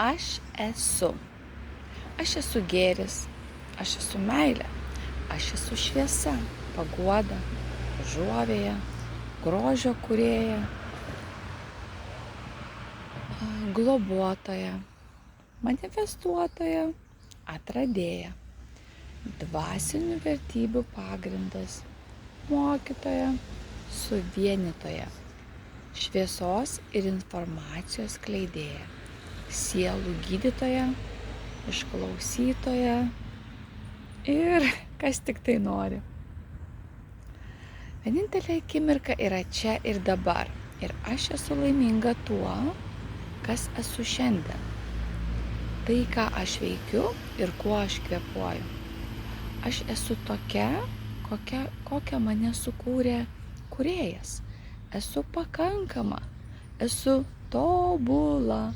Aš esu. Aš esu gėris, aš esu meilė, aš esu šviesa, paguoda, užuovėja, grožio kūrėja, globotoja, manifestuotoja, atradėja, dvasinių vertybių pagrindas, mokytoja, suvienytoja, šviesos ir informacijos skleidėja, sielų gydytoja, išklausytoja ir kas tik tai nori. Vienintelė akimirka yra čia ir dabar. Ir aš esu laiminga tuo, kas esu šiandien. Tai, ką aš veikiu ir kuo aš kvėpuoju. Aš esu tokia, kokią mane sukūrė kūrėjas. Esu pakankama, esu tobula.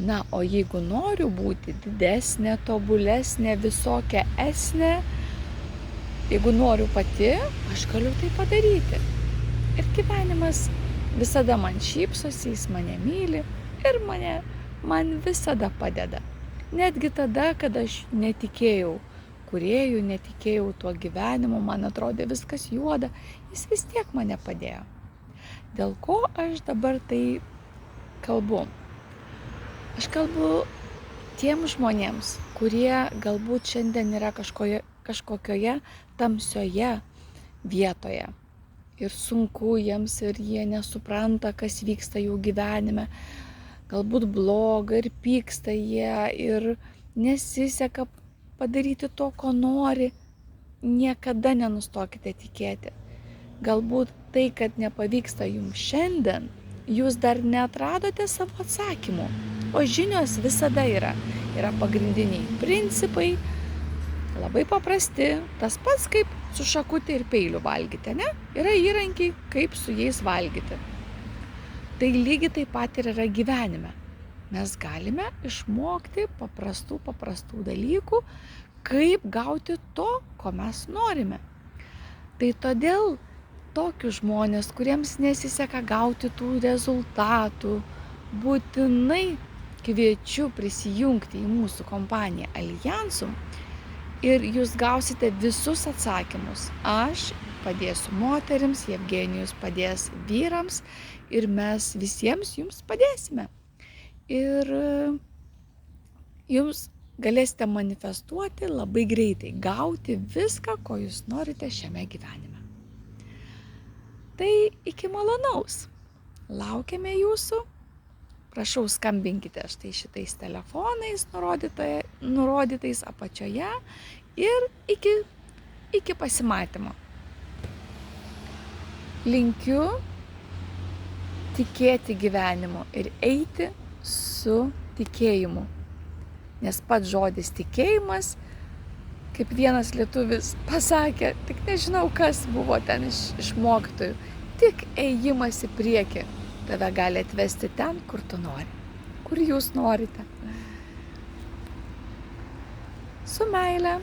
Na, o jeigu noriu būti didesnė, tobulesnė, visokia esnė, jeigu noriu pati, aš galiu tai padaryti. Ir gyvenimas visada man šypsosi, jis mane myli ir man visada padeda. Netgi tada, kada aš netikėjau kūrėjų, netikėjau tuo gyvenimu, man atrodė viskas juoda, jis vis tiek mane padėjo. Dėl ko aš dabar tai kalbu? Aš kalbu tiem žmonėms, kurie galbūt šiandien yra kažkokioje tamsioje vietoje. Ir sunku jiems ir jie nesupranta, kas vyksta jų gyvenime. Galbūt bloga ir pyksta jie ir nesiseka padaryti to, ko nori. Niekada nenustokite tikėti. Galbūt tai, kad nepavyksta jums šiandien, jūs dar neatradote savo atsakymų. O žinios visada yra. Yra pagrindiniai principai, labai paprasti, tas pats kaip su šakutė ir peiliu valgyti, ne? Yra įrankiai, kaip su jais valgyti. Tai lygiai taip pat ir yra gyvenime. Mes galime išmokti paprastų dalykų, kaip gauti to, ko mes norime. Tai todėl tokius žmonės, kuriems nesiseka gauti tų rezultatų, būtinai kviečiu prisijungti į mūsų kompaniją Aljansum ir jūs gausite visus atsakymus. Aš padėsiu moterims, Jevgenijus padės vyrams ir mes visiems jums padėsime. Ir jums galėsite manifestuoti labai greitai, gauti viską, ko jūs norite šiame gyvenime. Tai iki malonaus. Laukiame jūsų. Prašau, skambinkite štai šitais telefonais nurodytais apačioje ir iki pasimatymo. Linkiu tikėti gyvenimu ir eiti su tikėjimu. Nes pats žodis tikėjimas, kaip vienas lietuvis pasakė, tik nežinau, kas buvo ten iš mokytojų, tik ėjimas į priekį tave gali atvesti ten, kur tu nori, kur jūs norite. Su meile.